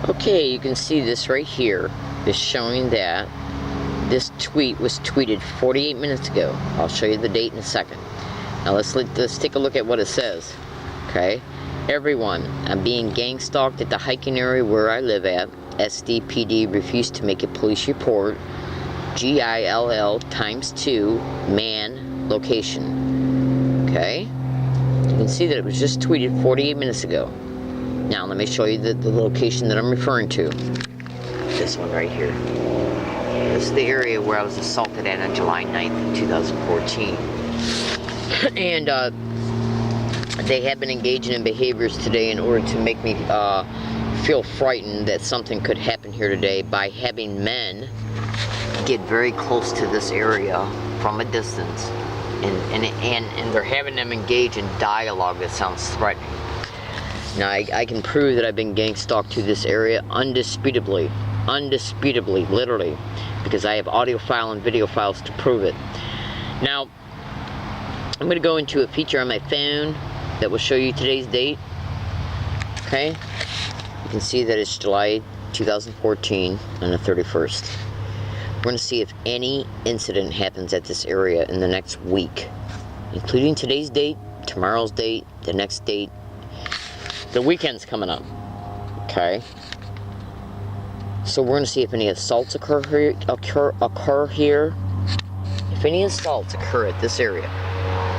Okay, you can see this right here is showing that this tweet was tweeted 48 minutes ago. I'll show you the date in a second. Now let's take a look at what it says. Okay, everyone, I'm being gang stalked at the hiking area where I live at. SDPD refused to make a police report. GILL ×2 man location. Okay, you can see that it was just tweeted 48 minutes ago. Now let me show you the location that I'm referring to. This one right here. This is the area where I was assaulted at on July 9th, 2014. And they have been engaging in behaviors today in order to make me feel frightened that something could happen here today by having men get very close to this area from a distance. And they're having them engage in dialogue that sounds threatening. Now, I can prove that I've been gang stalked to this area undisputably, literally, because I have audio file and video files to prove it. Now, I'm going to go into a feature on my phone that will show you today's date. Okay? You can see that it's July 2014 on the 31st. We're going to see if any incident happens at this area in the next week, including today's date, tomorrow's date, the next date. The weekend's coming up, okay? So we're going to see if any assaults occur here. If any assaults occur at this area,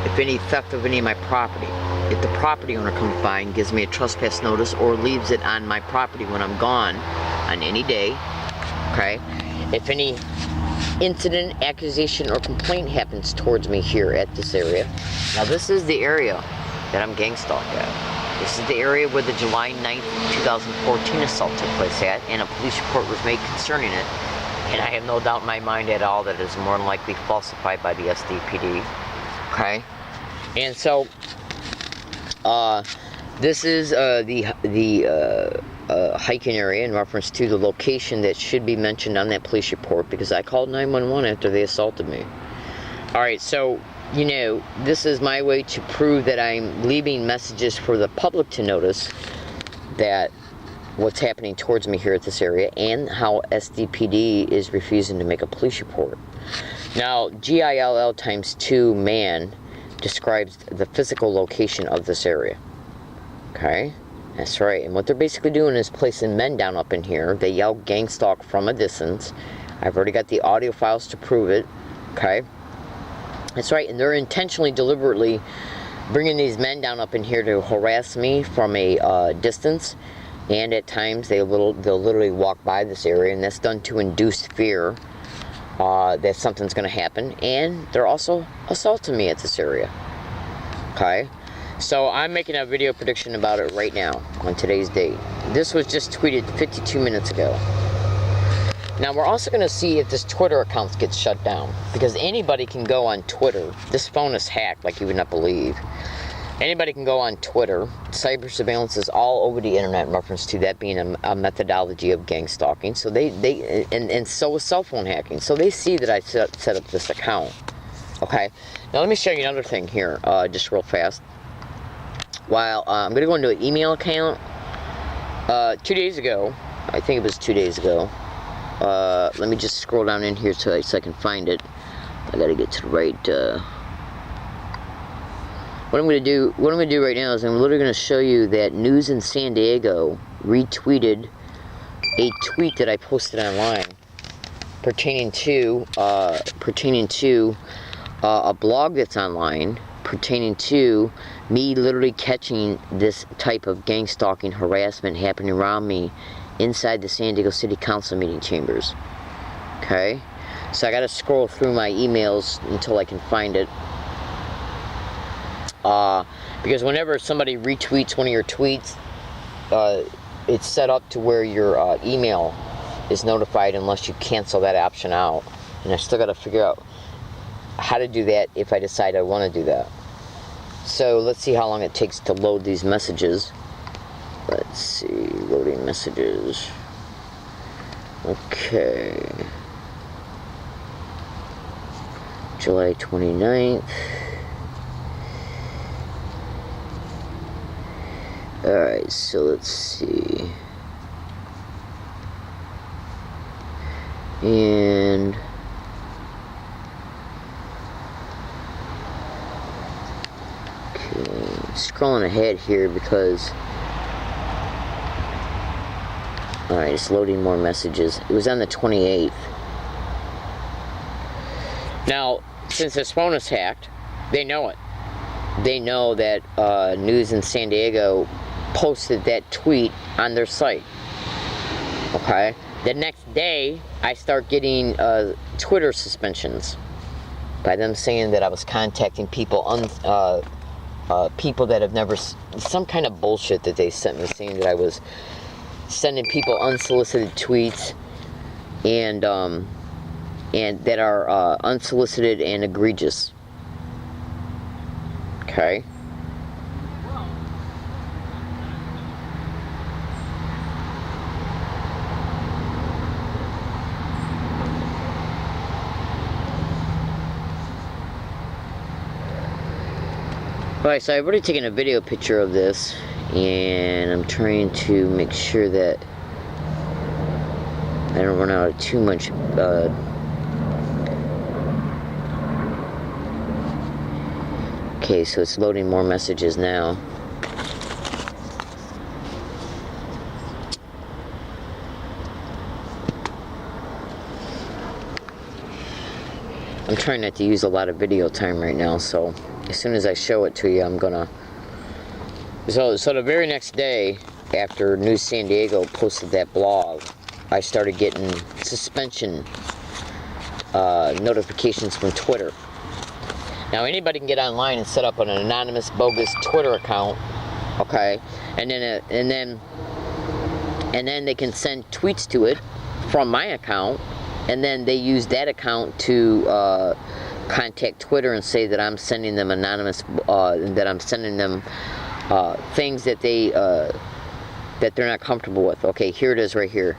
if any theft of any of my property, if the property owner comes by and gives me a trespass notice or leaves it on my property when I'm gone on any day, okay? If any incident, accusation, or complaint happens towards me here at this area. Now this is the area that I'm gang stalked at. This is the area where the July 9th, 2014 assault took place at, and a police report was made concerning it. And I have no doubt in my mind at all that it is more than likely falsified by the SDPD. Okay? And so, this is the hiking area in reference to the location that should be mentioned on that police report, because I called 911 after they assaulted me. Alright, so, you know, this is my way to prove that I'm leaving messages for the public to notice that what's happening towards me here at this area, and how SDPD is refusing to make a police report. Now, GILL ×2 man describes the physical location of this area. Okay? That's right. And what they're basically doing is placing men down up in here. They yell gang stalk from a distance. I've already got the audio files to prove it. Okay? That's right, and they're intentionally, deliberately bringing these men down up in here to harass me from a distance, and at times they'll literally walk by this area, and that's done to induce fear that something's going to happen, and they're also assaulting me at this area. Okay, so I'm making a video prediction about it right now on today's date. This was just tweeted 52 minutes ago. Now we're also going to see if this Twitter account gets shut down, because anybody can go on Twitter. This phone is hacked like you would not believe. Anybody can go on Twitter. Cyber surveillance is all over the internet in reference to that being a methodology of gang stalking. So and so is cell phone hacking. So they see that I set up this account. Okay. Now let me show you another thing here, just real fast. While I'm going to go into an email account. 2 days ago, I think it was 2 days ago. Let me just scroll down in here so I can find it. I gotta get to the right, what I'm gonna do right now is I'm literally gonna show you that News in San Diego retweeted a tweet that I posted online pertaining to a blog that's online pertaining to me literally catching this type of gang stalking harassment happening around me inside the San Diego City Council meeting chambers. Okay? So I gotta scroll through my emails until I can find it. Because whenever somebody retweets one of your tweets, it's set up to where your email is notified unless you cancel that option out. And I still gotta figure out how to do that if I decide I want to do that. So let's see how long it takes to load these messages. Let's see, loading messages. Okay. July 29th. Alright, so let's see. And okay, scrolling ahead here because alright, it's loading more messages. It was on the 28th. Now, since this phone is hacked, they know it. They know that News in San Diego posted that tweet on their site. Okay? The next day, I start getting Twitter suspensions by them saying that I was contacting people, people that have never, some kind of bullshit that they sent me saying that I was sending people unsolicited tweets and that are unsolicited and egregious. Okay. Alright, so I've already taken a video picture of this, and I'm trying to make sure that I don't run out of too much okay, so it's loading more messages now. I'm trying not to use a lot of video time right now, so as soon as I show it to you, I'm gonna... So the very next day, after News San Diego posted that blog, I started getting suspension notifications from Twitter. Now anybody can get online and set up an anonymous, bogus Twitter account, okay, and then they can send tweets to it from my account, and then they use that account to contact Twitter and say that I'm sending them anonymous, that I'm sending them things that they're not comfortable with. Okay, here it is right here.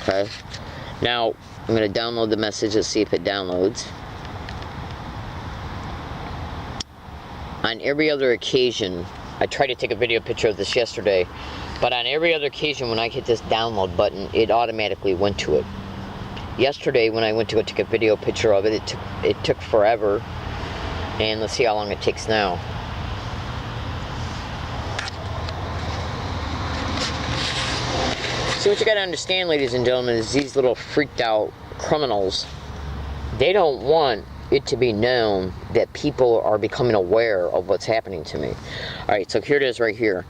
Okay, now I'm going to download the message. Let's see if it downloads. On every other occasion, I tried to take a video picture of this yesterday, but on every other occasion when I hit this download button, it automatically went to it. Yesterday, when I went to go take a video picture of it, it took forever, and let's see how long it takes now. See, what you gotta understand, ladies and gentlemen, is these little freaked out criminals, they don't want it to be known that people are becoming aware of what's happening to me. Alright, so here it is right here.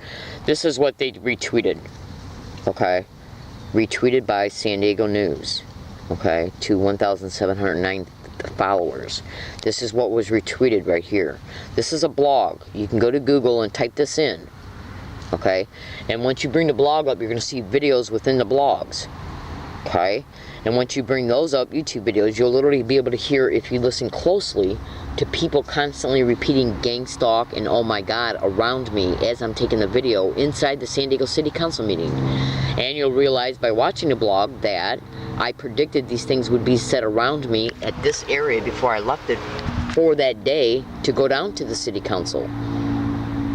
This is what they retweeted. Okay? Retweeted by San Diego News. Okay? To 1,709 followers. This is what was retweeted right here. This is a blog. You can go to Google and type this in. Okay? And once you bring the blog up, you're going to see videos within the blogs. Okay? And once you bring those up, YouTube videos, you'll literally be able to hear, if you listen closely, to people constantly repeating gang stalk and oh my god around me as I'm taking the video inside the San Diego City Council meeting. And you'll realize by watching the blog that I predicted these things would be said around me at this area before I left it for that day to go down to the City Council.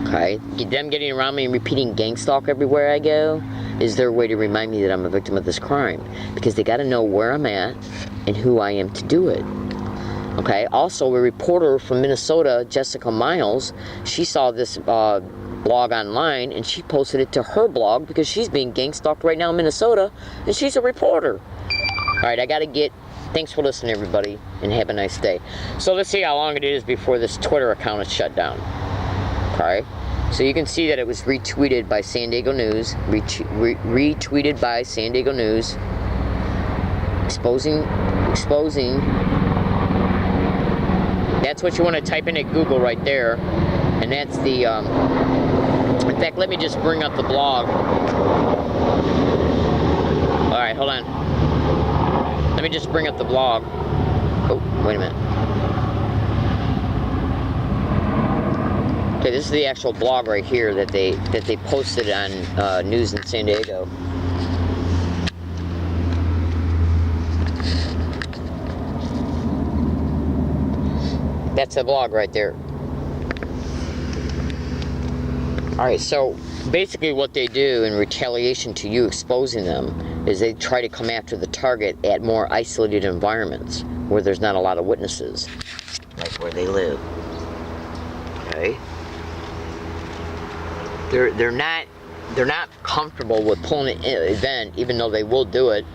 Okay? Them getting around me and repeating gang stalk everywhere I go is their way to remind me that I'm a victim of this crime. Because they got to know where I'm at and who I am to do it. Okay? Also, a reporter from Minnesota, Jessica Miles, she saw this blog online and she posted it to her blog because she's being gang stalked right now in Minnesota and she's a reporter. Alright, I got to get... Thanks for listening, everybody, and have a nice day. So let's see how long it is before this Twitter account is shut down. Okay? So you can see that it was retweeted by San Diego News, retweeted by San Diego News, exposing. That's what you want to type in at Google right there, and that's the. In fact, let me just bring up the blog. All right, hold on. Let me just bring up the blog. Oh, wait a minute. Okay, this is the actual blog right here that they posted on News in San Diego. That's the blog right there. Alright, so basically what they do in retaliation to you exposing them is they try to come after the target at more isolated environments where there's not a lot of witnesses, like where they live. Okay? They're not comfortable with pulling an event, even though they will do it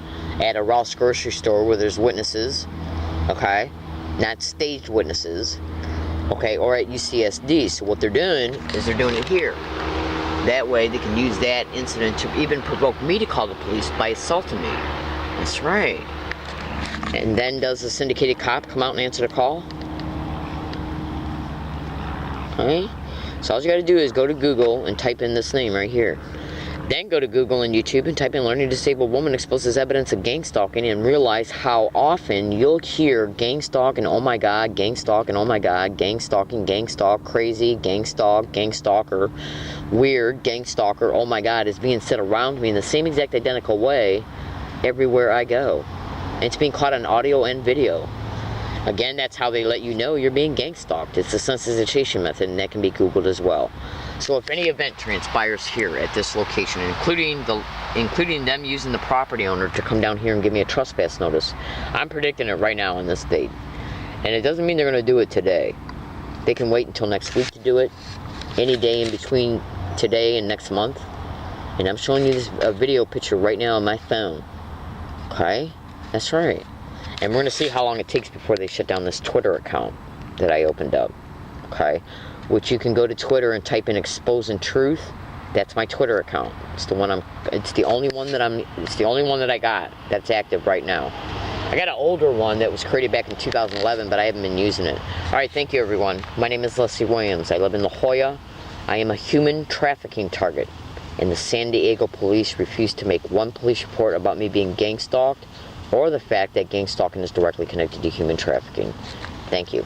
at a Ross grocery store where there's witnesses, okay? Not staged witnesses, okay, or at UCSD. So what they're doing is they're doing it here. That way they can use that incident to even provoke me to call the police by assaulting me. That's right. And then does the syndicated cop come out and answer the call? Okay. So all you gotta do is go to Google and type in this name right here. Then go to Google and YouTube and type in learning disabled woman exposes evidence of gang stalking and realize how often you'll hear gang stalk and oh my god, gang stalk and oh my god, gang stalking, gang stalk, crazy, gang stalk, gang stalker, weird, gang stalker, oh my god, is being said around me in the same exact identical way everywhere I go. And it's being caught on audio and video. Again, that's how they let you know you're being gang stalked. It's the sensitization method, and that can be Googled as well. So if any event transpires here at this location, including them using the property owner to come down here and give me a trespass notice, I'm predicting it right now on this date. And it doesn't mean they're going to do it today. They can wait until next week to do it, any day in between today and next month. And I'm showing you this video picture right now on my phone. Okay? That's right. And we're going to see how long it takes before they shut down this Twitter account that I opened up. Okay? Which you can go to Twitter and type in Exposing Truth. That's my Twitter account. It's the only one that I got that's active right now. I got an older one that was created back in 2011, but I haven't been using it. Alright, thank you everyone. My name is Leslie Williams. I live in La Jolla. I am a human trafficking target. And the San Diego police refused to make one police report about me being gang stalked or the fact that gang stalking is directly connected to human trafficking. Thank you.